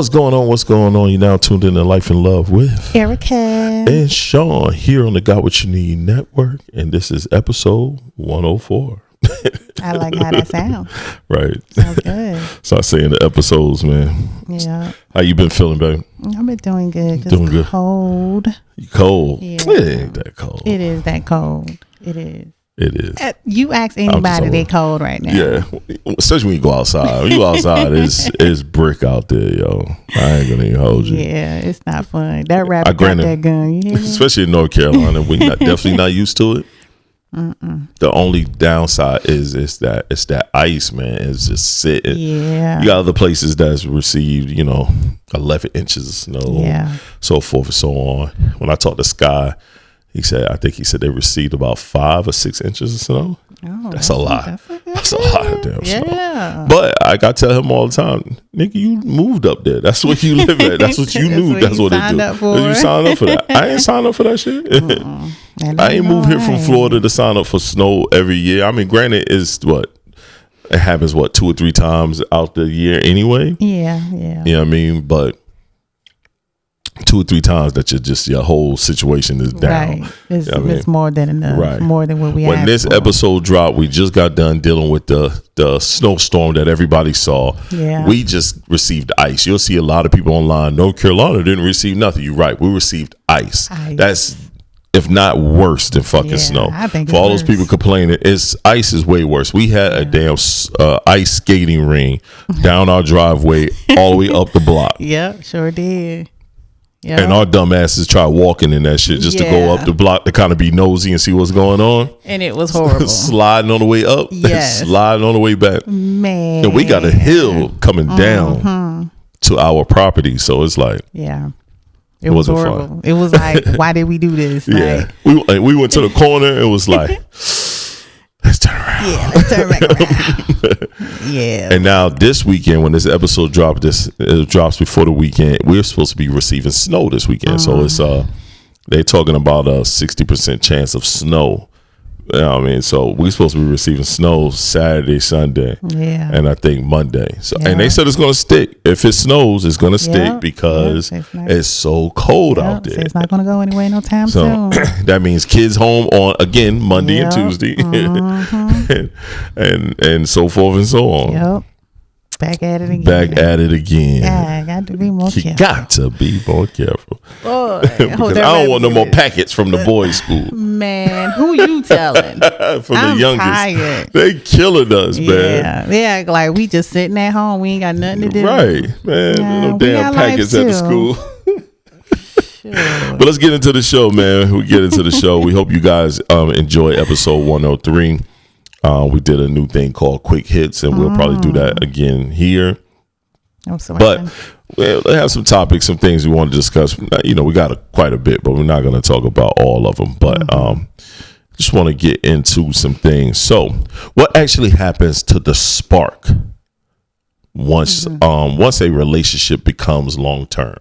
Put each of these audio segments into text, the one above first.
What's going on? What's going on? You're now tuned in to Life and Love with Erica and Shon here on the Got What You Need Network, and this is episode 104. I like how that sounds. Right. Sounds good. Start saying the episodes, man. Yeah. How you been feeling, baby? I've been doing good. Just doing good. Cold. You cold? Yeah. It ain't that cold. It is that cold. It is. It is. You ask anybody, they cold right now. Yeah, especially when you go outside. When you go outside, it's brick out there, yo. I ain't gonna even hold you. Yeah, it's not fun. That rabbit got that gun. You hear me? Especially in North Carolina, we're definitely not used to it. The only downside is that ice, man. It's just sitting. Yeah. You got other places that's received, 11 inches of snow, so forth and so on. When I talked to Sky, I think he said they received about 5 or 6 inches of snow. Oh, that's a lot. That's a lot of damn snow. Yeah. But I got to tell him all the time, nigga, you moved up there. That's what you live at. That's what you knew. That's what it do. You signed up for that. I ain't signed up for that shit. I ain't moved here from Florida to sign up for snow every year. I mean, granted, it happens 2 or 3 times out the year anyway. Yeah. You know what I mean? But 2 or 3 times that your whole situation is down. Right. It's more than enough. Right. More than what we When this episode dropped, we just got done dealing with the snowstorm that everybody saw. Yeah. We just received ice. You'll see a lot of people online. North Carolina didn't receive nothing. You're right. We received ice. That's, if not worse than fucking snow. I think for all those people complaining, ice is way worse. We had a damn ice skating ring down our driveway all the way up the block. Yep, sure did. Yep. And our dumb asses try walking in that shit just to go up the block to kind of be nosy and see what's going on. And it was horrible. Sliding on the way up, sliding on the way back. Man. And we got a hill coming down to our property. So it's like, it was horrible. Fun. It was like, why did we do this? Yeah. We went to the corner. It was like, let's turn around. Yeah, let's turn back around. Yeah. And now this weekend, when this episode drops before the weekend, we're supposed to be receiving snow this weekend. So it's they're talking about a 60% chance of snow. You know what I mean? So we're supposed to be receiving snow Saturday, Sunday, and I think Monday. So and they said it's going to stick. If it snows, it's going to stick because it's so cold out there. So it's not going to go anywhere no time soon. That means kids home on again Monday and Tuesday, and so forth and so on. Yep. Back at it again. Yeah, got to be more careful. You got to be more careful. Boy, because I don't want no more packets from the boys' school. Man, who you telling? From the youngest. Tired. They killing us, man. Yeah, like we just sitting at home. We ain't got nothing to do. Right, man. No damn packets at the school. Sure. But let's get into the show, man. We get into the show. We hope you guys enjoy episode 103. We did a new thing called Quick Hits, and we'll probably do that again here. But we'll have some topics, some things we want to discuss. We got quite a bit, but we're not going to talk about all of them. But just want to get into some things. So, what actually happens to the spark once a relationship becomes long term?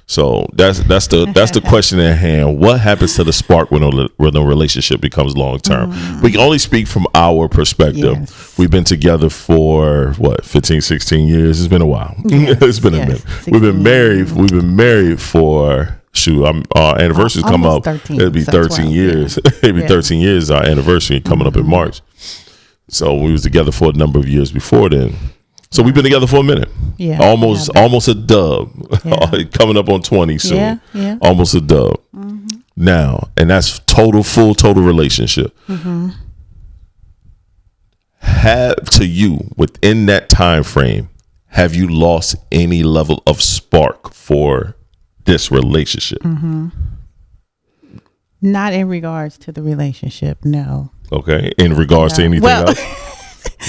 So that's the question at hand. What happens to the spark when a relationship becomes long term? We can only speak from our perspective. Yes. We've been together for 15, 16 years. It's been a while. Yes. It's been a minute. We've been married for our anniversary's come up. 13, it'll be 13 years. It'll be 13 years. Our anniversary coming up in March. So we was together for a number of years before then. So we've been together for a minute. Yeah. Almost a dub. Yeah. Coming up on 20 soon. Yeah. Almost a dub. Now, and that's total relationship. To you, within that time frame, have you lost any level of spark for this relationship? Not in regards to the relationship, no. Okay. In regards to anything else?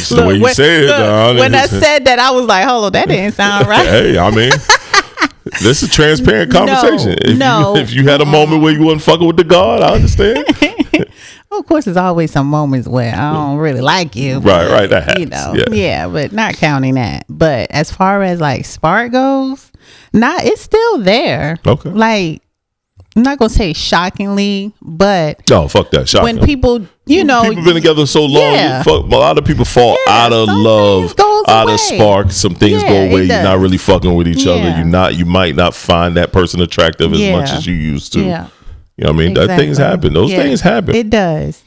The way you said it. When I said that, I was like, hold on, that didn't sound right. Hey, I mean, this is a transparent conversation. If you had a moment where you wasn't fucking with the God, I understand. Of course, there's always some moments where I don't really like you. Right, that happens. But not counting that. But as far as like spark goes, it's still there. Okay. Like, I'm not gonna say shockingly, but fuck that. Shocking. When people, people been together so long, a lot of people fall out of love, out of spark. Some things go away. You're not really fucking with each other. You might not find that person attractive as much as you used to. Yeah. You know what I mean? That things happen. Those things happen. It does.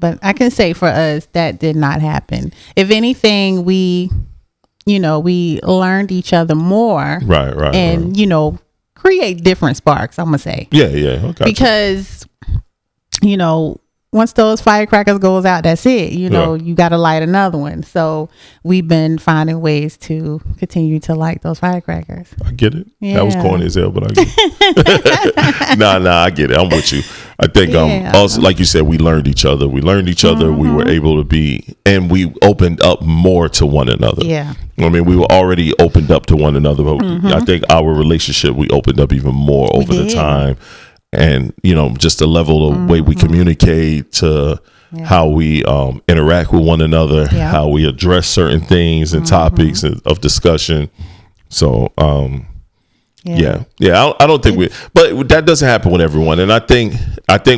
But I can say for us, that did not happen. If anything, we learned each other more. Right. And, create different sparks, I'm going to say. Yeah. Okay. Because, once those firecrackers goes out, that's it. You got to light another one. So we've been finding ways to continue to light those firecrackers. I get it. Yeah. That was corny as hell, but I get it. Nah, I get it. I'm with you. I think also, like you said, we learned each other. We were able to be, and we opened up more to one another. Yeah. I mean, we were already opened up to one another, but I think our relationship, we opened up even more over the time. And, just the level of way we communicate to how we interact with one another, how we address certain things and topics of discussion. So, I don't think but that doesn't happen with everyone. And I think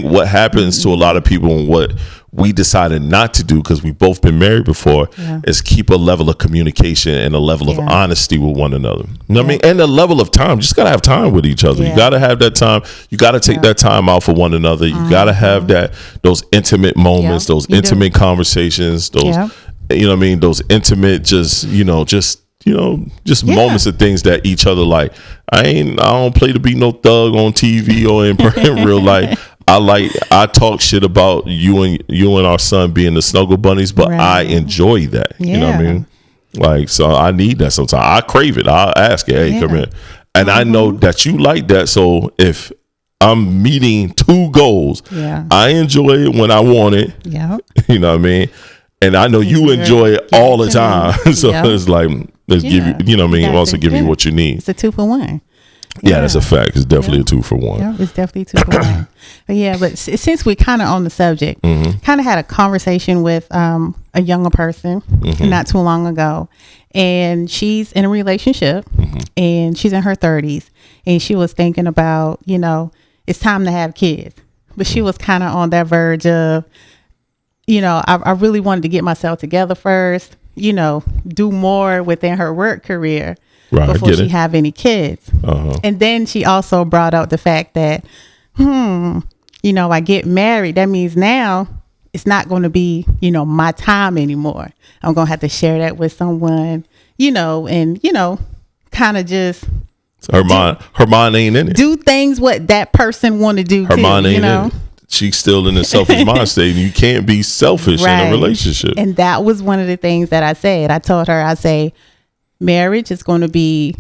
what happens to a lot of people and what we decided not to do, because we've both been married before, is keep a level of communication and a level of honesty with one another. You know what I mean? And a level of time. Just got to have time with each other. You got to have that time. You got to take that time out for one another. You got to have those intimate moments, those intimate conversations, those, you know what I mean? Those intimate, just moments of things that each other like. I don't play to be no thug on TV or in real life. I talk shit about you and our son being the snuggle bunnies, but I enjoy that. You know what I mean? Like, so I need that sometimes. I crave it. I'll ask it, hey, come here. And I know that you like that. So if I'm meeting two goals, I enjoy it when I want it. Yeah. You know what I mean? And I know you enjoy it all the time. So it's like, let's give you, you know what I mean? Also give you what you need. It's a 2-for-1. Yeah, that's a fact. It's definitely a 2-for-1. Yeah, it's definitely 2-for-1. But since we're kind of on the subject, kind of had a conversation with a younger person not too long ago. And she's in a relationship and she's in her 30s. And she was thinking about, it's time to have kids. But she was kind of on that verge of, I really wanted to get myself together first, do more within her work career before she have any kids. And then she also brought out the fact that, I get married. That means now it's not going to be, my time anymore. I'm going to have to share that with someone, and, kind of just. Her mind ain't in it. Do things what that person want to do. Her mind ain't in it. She's still in a selfish mind state, and you can't be selfish in a relationship. And that was one of the things that I said. I told her, I say, marriage is going to be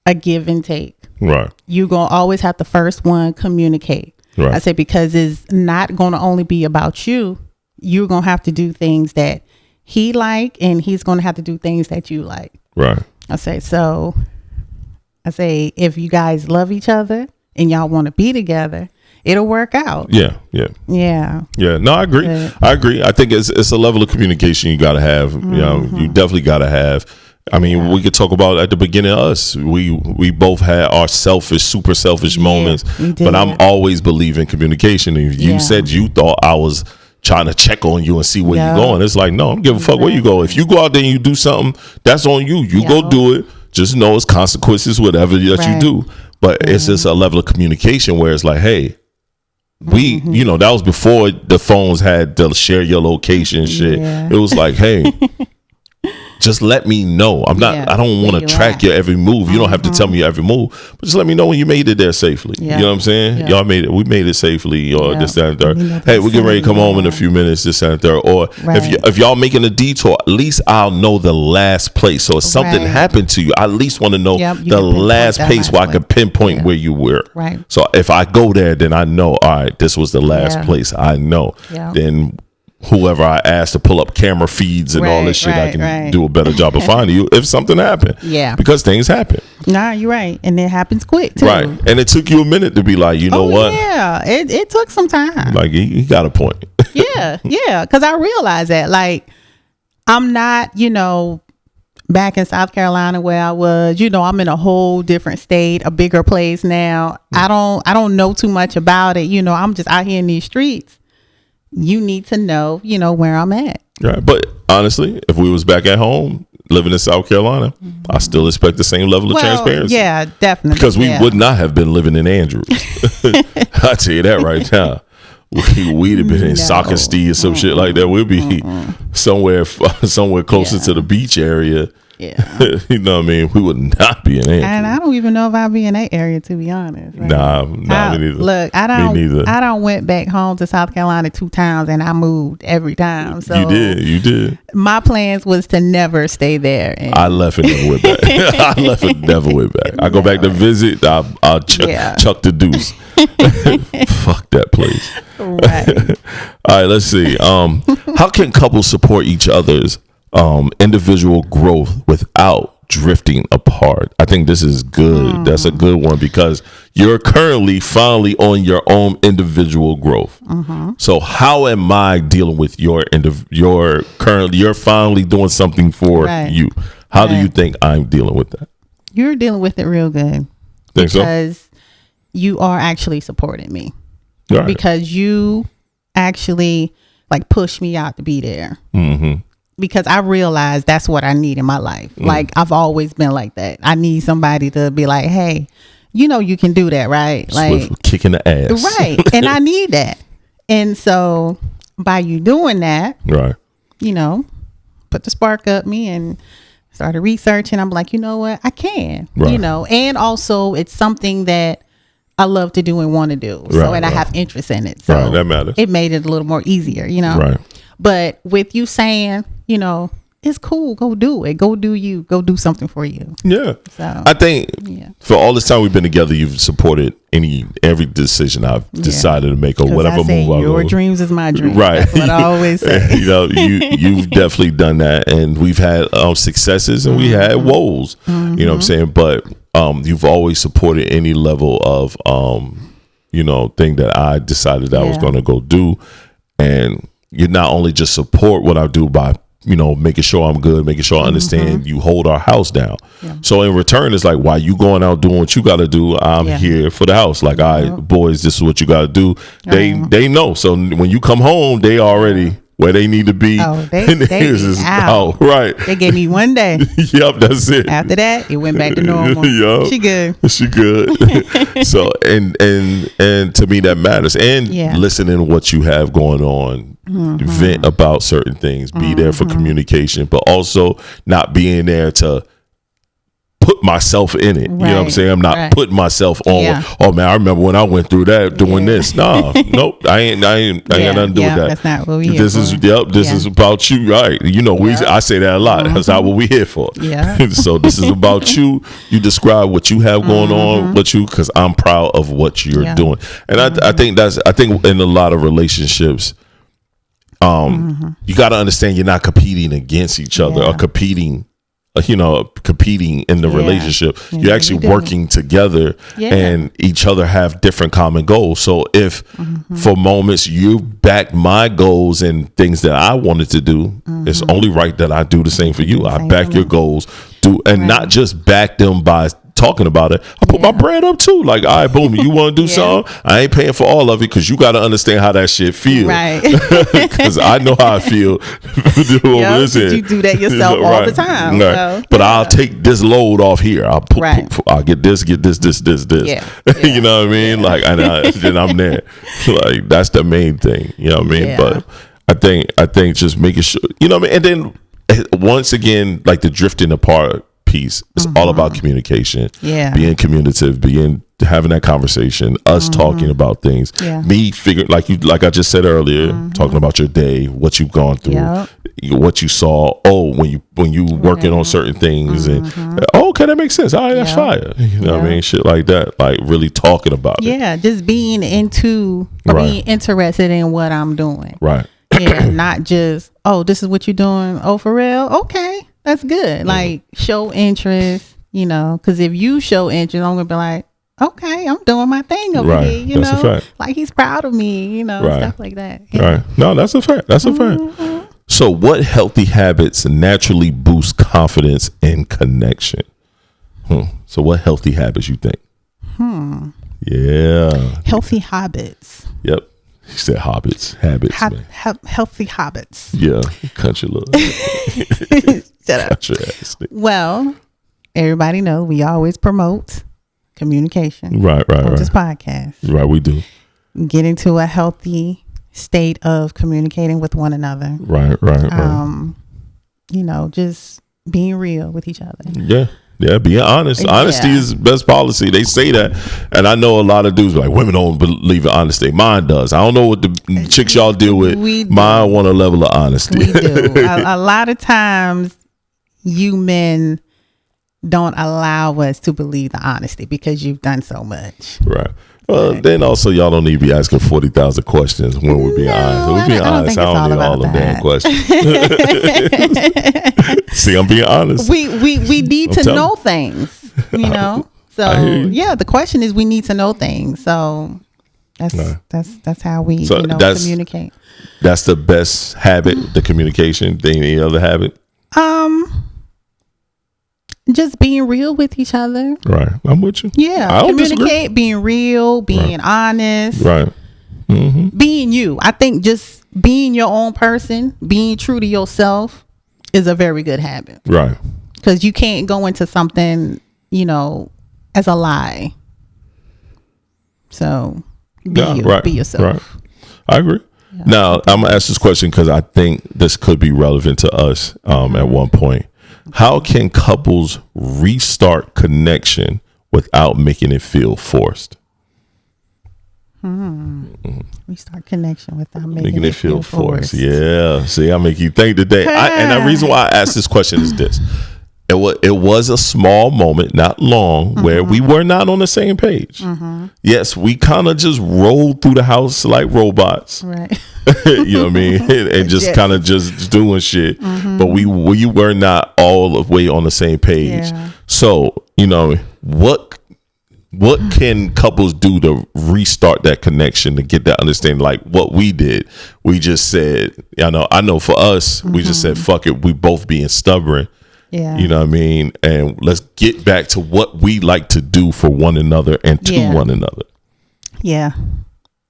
a give and take. Right. You're going to always have to first one communicate. Right. I said, because it's not going to only be about you. You're going to have to do things that he like, and he's going to have to do things that you like. Right. I say, if you guys love each other and y'all want to be together, it'll work out. Yeah. No, I agree. I think it's a level of communication you got to have. You definitely got to have. I mean, we could talk about at the beginning of us. We both had our super selfish moments, but I'm always believing communication. If you said you thought I was trying to check on you and see where you're going, it's like, no, I don't give a fuck where you go. If you go out there and you do something, that's on you. You go do it. Just know it's consequences, whatever that you do. But it's just a level of communication where it's like, hey, we, that was before the phones had to share your location shit. It was like, hey, just let me know. I don't want to track your every move. You don't have to tell me your every move, but just let me know when you made it there safely. You know what I'm saying? Y'all made it. We made it safely, or this, that, and third. Hey, we're getting ready to come home in a few minutes, this, that, and third. Or if y'all making a detour, at least I'll know the last place. So if something happened to you, I at least want to know the last place where I can pinpoint where you were. Right. So if I go there, then I know, all right, this was the last place I know. Then whoever I asked to pull up camera feeds and all this shit, I can do a better job of finding you if something happened. Yeah. Because things happen. Nah, you're right. And it happens quick too. Right. And it took you a minute to be like, you know what? Yeah. It took some time. Like, he got a point. Yeah. Because I realized that, like, I'm not, back in South Carolina where I was, I'm in a whole different state, a bigger place now. I don't know too much about it. I'm just out here in these streets. You need to know, where I'm at. Right. But honestly, if we was back at home living in South Carolina, I still expect the same level of transparency. Yeah, definitely. Because we would not have been living in Andrews. I'll tell you that right now. We'd have been in Sockasty or some shit like that. We'd be somewhere closer to the beach area. Yeah. You know what I mean? We would not be in Andrews. And I don't even know if I'd be in that area, to be honest. Right? Nah, me neither. Look, I don't went back home to South Carolina 2 times, and I moved every time. So you did. My plans was to never stay there. I left and never went back. I left and never went back. I go back to visit. I'll chuck the deuce. Fuck that place. Right. All right, let's see. How can couples support each other's individual growth without drifting apart? I think this is good. That's a good one because you're currently finally on your own individual growth. So how am I dealing with you're finally doing something for you? How do you think I'm dealing with that? You're dealing with it real good. Think so? Because you are actually supporting me. Right. Because you actually push me out to be there. Because I realized that's what I need in my life. Like, I've always been like that. I need somebody to be like, hey, you can do that, right? Swift kicking the ass. Right. And I need that. And so by you doing that, right, put the spark up me and started researching. I'm like, you know what? I can, right. And also it's something that I love to do and want to do. So, and I have interest in it. So that matters. It made it a little more easier, Right. But with you saying, it's cool. Go do it. Go do you. Go do something for you. Yeah. So I think for all this time we've been together, you've supported every decision I've decided to make or whatever move I go. Your dreams is my dream. Right. That's what I always say. You've definitely done that, and we've had successes and we had woes. You know what I'm saying? But you've always supported any level of thing that I decided I was going to go do, and you not only just support what I do by making sure I'm good, making sure I understand, you hold our house down. So in return, it's like, while you going out doing what you got to do, I'm here for the house. Like, all right, boys, this is what you got to do. They know. So when you come home, they already where they need to be. Oh, they out. Right. They gave me one day. Yep, that's it. After that, it went back to normal. Yep. She good. So and to me that matters. And listening to what you have going on, vent about certain things, be there for communication, but also not being there to put myself in it. Right. You know what I'm saying? I'm not putting myself on. Oh man, I remember when I went through that doing this. Nah, nope. I ain't got nothing to do with that. That's not what we here for. This is about you, right? I say that a lot. That's not what we here for. Yeah. So this is about you. You describe what you have going on with you, because I'm proud of what you're doing. And I think in a lot of relationships, you got to understand you're not competing against each other or competing in the relationship. You're actually working together, and each other have different common goals. So if for moments you back my goals and things that I wanted to do, it's only right that I do the same for you. I back your goals, not just back them by talking about it. I put my bread up too. Like, all right, boom, you want to do something? I ain't paying for all of it, because you got to understand how that shit feels. Right. Because I know how I feel. You do that yourself all the time. Right. So, but I'll take this load off here. I'll get this. Yeah. You know what I mean? Like, then I'm there. Like, that's the main thing. You know what I mean? But I think just making sure, you know what I mean? And then once again, like the drifting apart piece, it's all about communication, being communicative, having that conversation, us talking about things, me figuring, like I just said earlier, talking about your day, what you've gone through, what you saw, when you working on certain things, and okay, that makes sense, all right, that's fire, you know what I mean, shit like that, like really talking about it, just being being interested in what I'm doing, right? Not just, this is what you're doing, for real, okay, that's good. Like, show interest, because if you show interest, I'm gonna be like, okay, I'm doing my thing over here, like he's proud of me, stuff like that. Right. No, that's a fact. So what healthy habits naturally boost confidence and connection? So what healthy habits you think? Yeah. Healthy habits. Yep. He said habits. Healthy habits. Yeah. Country love. Shut up. Well, everybody knows we always promote communication. Right. On this podcast. Right, we do. Get into a healthy state of communicating with one another. Right. Just being real with each other. Yeah, being honest. Honesty is best policy. They say that, and I know a lot of dudes like women don't believe in honesty. Mine does. I don't know what the chicks y'all deal with. Mine want a level of honesty. We do. A lot of times, you men don't allow us to believe the honesty because you've done so much. Right. Well, then also y'all don't need to be asking 40,000 questions when we're being honest. We're being honest. I don't need all the damn questions. See, I'm being honest. We need to know things, So yeah, the question is we need to know things. So that's how we communicate. That's the best habit, the communication thing. Any other habit? Just being real with each other. Right. I'm with you. Yeah. I don't communicate, disagree. being real, being honest. Right. Mm-hmm. Being you. I think just being your own person, being true to yourself is a very good habit. Right. Because you can't go into something, as a lie. So be you. Be yourself. Right. I agree. Yeah. Now, I'm going to ask this question because I think this could be relevant to us at one point. How can couples restart connection without making it feel forced? Restart connection without making it feel forced. Yeah. See, I make you think today. And the reason why I asked this question is this. It was a small moment, not long, where we were not on the same page. Yes, we kind of just rolled through the house like robots. Right. You know what I mean? And just kind of just doing shit. But we were not all the way on the same page. Yeah. So, what can couples do to restart that connection, to get that understanding? Like what we did, we just said, I know for us, we just said, fuck it. We both being stubborn. Yeah. You know what I mean? And let's get back to what we like to do for one another and to one another. Yeah.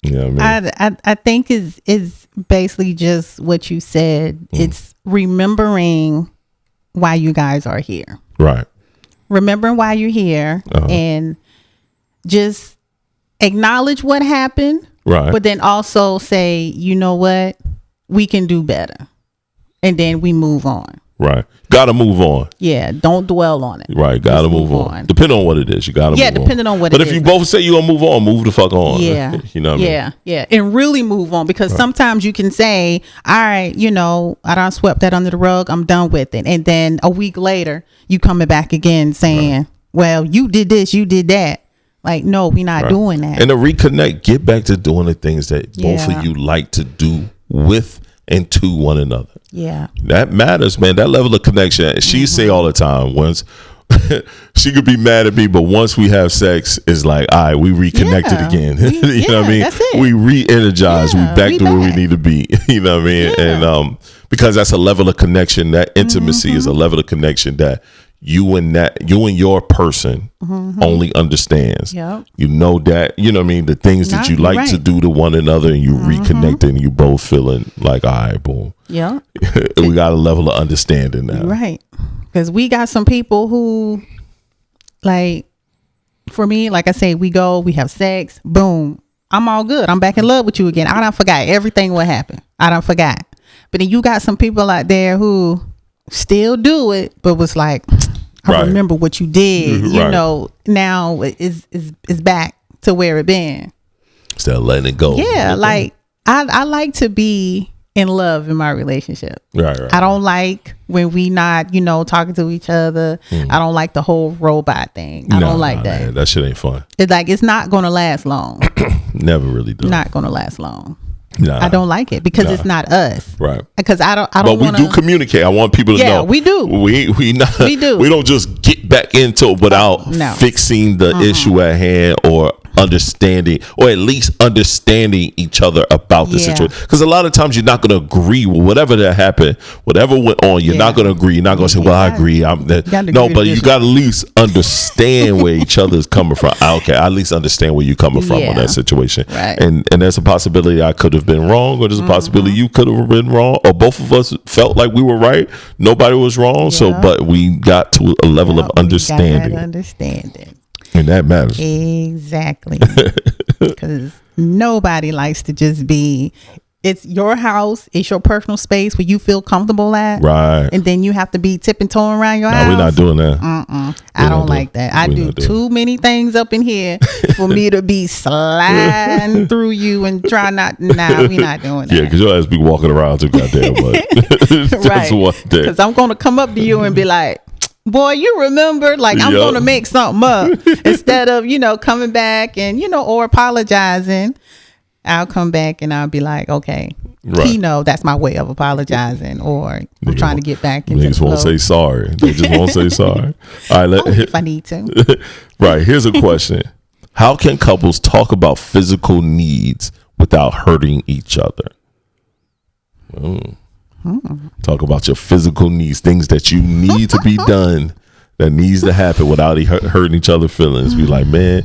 You know what I mean? I think is basically just what you said. It's remembering why you guys are here. Right. Remembering why you're here and just acknowledge what happened. Right. But then also say, you know what? We can do better. And then we move on. Right. Gotta move on. Yeah. Don't dwell on it. Right. Gotta move on. Depending on what it is. You gotta move on. Yeah, depending on what it is. But if you both say you're gonna move on, move the fuck on. Yeah. You know what I mean? Yeah. And really move on, because sometimes you can say, all right, I done swept that under the rug. I'm done with it. And then a week later, you coming back again saying, well, you did this, you did that. Like, no, we're not doing that. And to reconnect, get back to doing the things that both of you like to do with and to one another. Yeah. That matters, man. That level of connection. She say all the time, once she could be mad at me, but once we have sex, it's like, all right, we reconnected again. You know what I mean? That's it. We re-energize. We back to where we need to be. You know what I mean? Yeah. And because that's a level of connection, that intimacy is a level of connection that you and your person only understands. Yep. You know that, you know what I mean, the things that you like to do to one another, and you reconnect and you both feeling like, all right, boom. Yeah. We got a level of understanding now. Right. Because we got some people who, like, for me, like I say, we have sex, boom, I'm all good. I'm back in love with you again. I done forgot everything what happened. I done forgot. But then you got some people out there who still do it, but was like, I remember what you did. You know, now is back to where it been. Instead of letting it go. Yeah, like I like to be in love in my relationship. Right. I don't like when we not, talking to each other. I don't like the whole robot thing. I don't like that. Man, that shit ain't fun. It's like, it's not gonna last long. Never really does. Not gonna last long. Nah, I don't like it because it's not us. Right. Because I don't. But we do communicate. I want people to know. Yeah, we do. We do. We don't just get back into it without fixing the issue at hand or understanding, or at least understanding each other about the situation. Because a lot of times you're not going to agree with whatever that happened, whatever went on. You're not going to agree. You're not going to say, well, I agree. No, but you got to at least understand where each other is coming from. Okay, I at least understand where you're coming from on that situation. Right. And there's a possibility I could have been wrong, or there's a possibility you could have been wrong, or both of us felt like we were right. Nobody was wrong. So, but we got to a level of understanding. And that matters. Exactly. Because nobody likes to just be, it's your house, it's your personal space where you feel comfortable at. Right. And then you have to be tipping toeing around your house. No, we're not doing that. I don't like that. I do too many things up in here for me to be sliding through you and try not. Nah, we're not doing that. Yeah, because your ass be walking around too goddamn much. Right. Because I'm going to come up to you and be like, boy, you remember, like, I'm going to make something up instead of, coming back and, or apologizing. I'll come back and I'll be like, okay, that's my way of apologizing, or I'm trying to get back into niggas won't say sorry. They just won't say sorry. All right, if I need to. Right, here's a question. How can couples talk about physical needs without hurting each other? Talk about your physical needs, things that you need to be done, that needs to happen without hurting each other's feelings. Be like, man,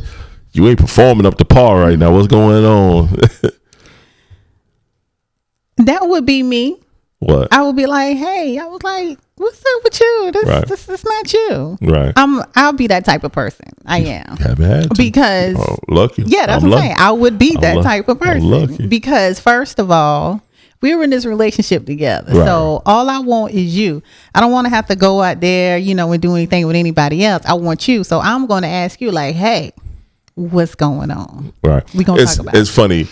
you ain't performing up to par right now. What's going on? That would be me. What? I would be like, hey, I was like, what's up with you? This not you. Right. I'll be that type of person. I am. Haven't had to. Because lucky. Yeah, that's what I'm saying. I would be that type of person. Because first of all, we were in this relationship together. Right. So all I want is you. I don't want to have to go out there, and do anything with anybody else. I want you. So I'm going to ask you, like, hey, what's going on? Right. We're going to talk about it. It's funny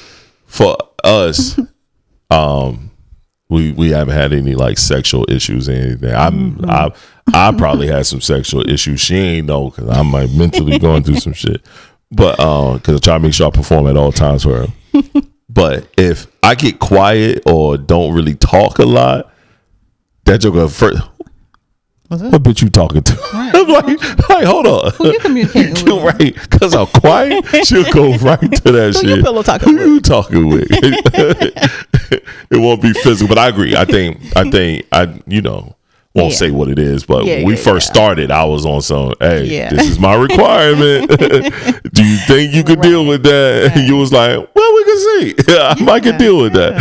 for us. We haven't had any like sexual issues or anything. I probably had some sexual issues. She ain't know, because I'm like mentally going through some shit. But because I try to make sure I perform at all times for her. But if I get quiet or don't really talk a lot, that joker first. What bitch you talking to? Right. I'm like, hold on. Who you communicating with? Right, because I'm quiet, she'll go right to that shit. Who pillow talking with? Who you talking with? It won't be physical, but I agree. I think I won't say what it is, but when we first started, I was on some, hey, this is my requirement. Do you think you could deal with that? Right. And you was like, well, we can see. I can deal with that.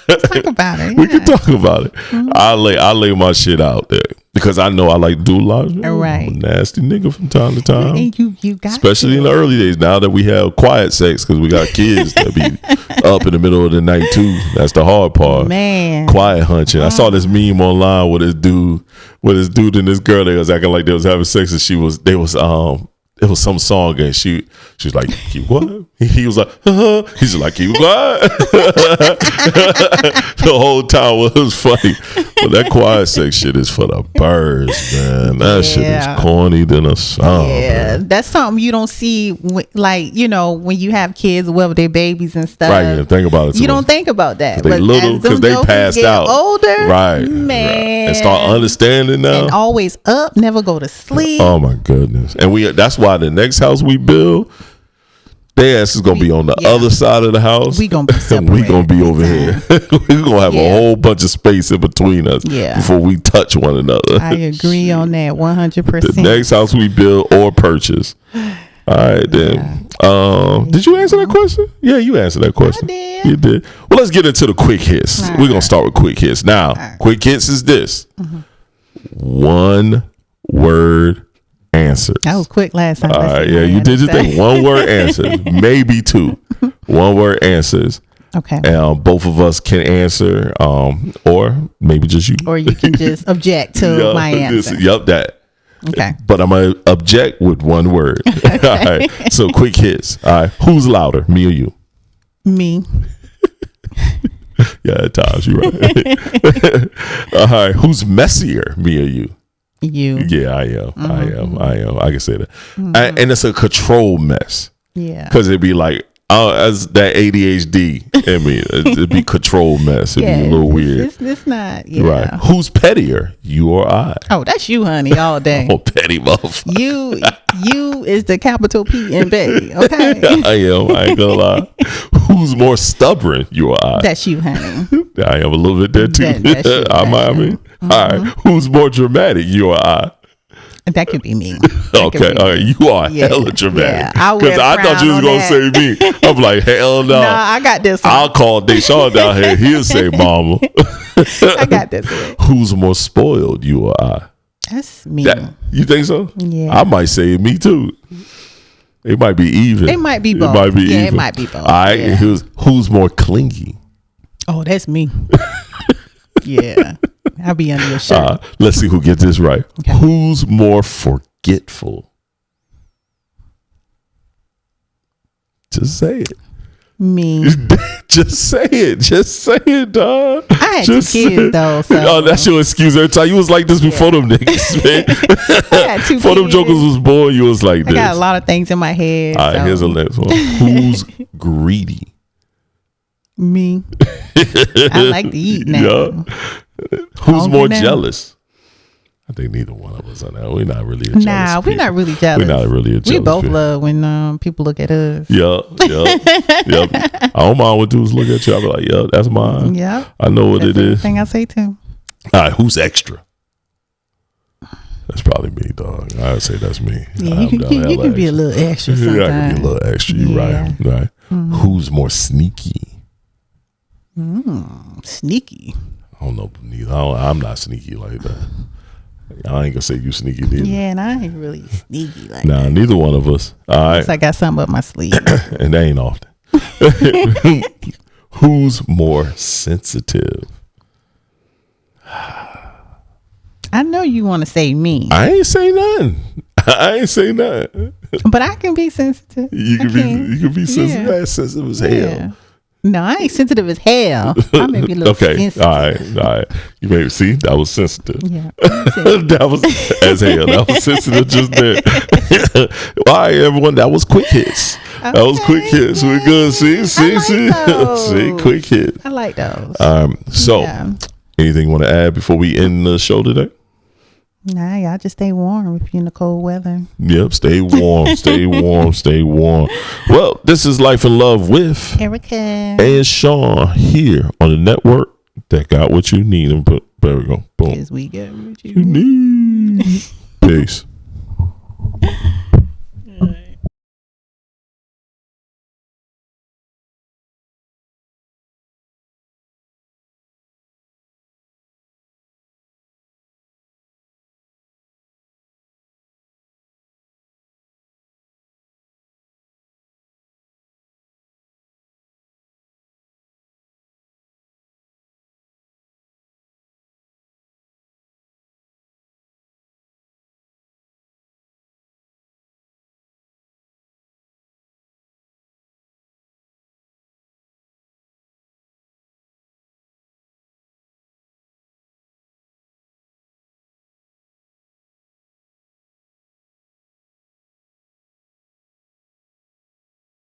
Let's talk about it. We can talk about it. Mm-hmm. I lay my shit out there because I know I like to do a lot. Right. I'm a nasty nigga from time to time. And you got especially in the early days. Now that we have quiet sex because we got kids that be up in the middle of the night too. That's the hard part. Man. Quiet hunching. I saw this meme online with this dude and this girl. They was acting like they was having sex, and it was some song, and she was like, keep what? He was like, he's like, keep what? The whole time was funny. But that quiet sex shit is for the birds, man. That shit is corny than a song. Yeah, man. That's something you don't see, like, when you have kids, well, they're babies and stuff. Right, yeah, think about it. You don't think about that. They little, because they passed out. Older, right, man, and start understanding now. And always up, never go to sleep. Oh my goodness. And that's why the next house we build, their ass is gonna be on the other side of the house. We gonna be separated. We gonna be over here. We gonna have a whole bunch of space in between us before we touch one another. I agree on that 100%. The next house we build or purchase. All right then. Did you answer that question? Yeah, you answered that question. I did. You did. Well, let's get into the quick hits. We're gonna start with quick hits. Now, quick hits is this. One word answers. That was quick last time. All right, you did your thing. One word answers, maybe two. One word answers. Okay. And both of us can answer, or maybe just you. Or you can just object to my answer. That. Okay. But I'm gonna object with one word. Okay. All right. So quick hits. All right. Who's louder, me or you? Me. Yeah, at times you're right. All right. Who's messier, me or you? You. Yeah, I am. I am. I can say that. And it's a control mess. Yeah. Because it'd be like, as that ADHD in me, it'd be control mess. It'd be a little weird. It's not. Yeah. Right. Who's pettier, you or I? Oh, that's you, honey, all day. Oh, petty motherfucker. You is the capital P in Betty. Okay. I am. I ain't gonna lie. Who's more stubborn, you or I? That's you, honey. I am a little bit there too. That's you, I mean. Mm-hmm. All right. Who's more dramatic, you or I? That could be me. Okay, all right. You are hella dramatic. Because I thought you was gonna say me. I'm like, hell no. No, I got this one. I'll call Deshaun down here. He'll say, "Mama." I got this one. Who's more spoiled, you or I? That's me. You think so? Yeah. I might say me too. It might be even. It might be both. It might be both. All right. Yeah. Who's more clingy? Oh, that's me. Yeah. I'll be under your shirt. Let's see who gets this right. Okay. Who's more forgetful? Just say it. Me. Just say it. Just say it, dog. I had just 2 kids, though. So. Oh, that's your excuse every time. You was like this before them niggas, man. I had 2 before them jokers was born, you was like this. I got a lot of things in my head. All right, here's the next one. Who's greedy? Me. I like to eat now. Yeah. Who's more jealous? I think neither one of us are that. We're not really a jealous we're people. not really jealous. We're not really a jealous We both people. love when people look at us. Yep. I don't mind when dudes look at you. I'll be like, yeah, that's mine. Yeah. I know what that's it is. Thing I say too. All right, who's extra? That's probably me, dog. I'd say that's me. Yeah, you can be a little extra sometimes. Yeah, I can be a little extra. You're right. Mm-hmm. Who's more sneaky? Sneaky. I don't know neither. I'm not sneaky like that. I ain't gonna say you sneaky neither. Yeah, and I ain't really sneaky like that. Nah, neither one of us. All right. I got something up my sleeve. And that ain't often. Who's more sensitive? I know you want to say me. I ain't say nothing. But I can be sensitive. You can be sensitive. Yeah. Sensitive as hell. Yeah. No, I ain't sensitive as hell. I may be a little sensitive. All right. You may see that was sensitive. Yeah. That was as hell. That was sensitive just there. All right, everyone. That was quick hits. Okay, that was quick hits. We're good. See, quick hits. I like those. So, anything you want to add before we end the show today? Nah, y'all just stay warm if you're in the cold weather. Yep, stay warm, stay warm, stay warm. Well, this is Life and Love with Erica and Shon here on the network that got what you need. And there we go. Boom. Yes, we got what you need. Peace.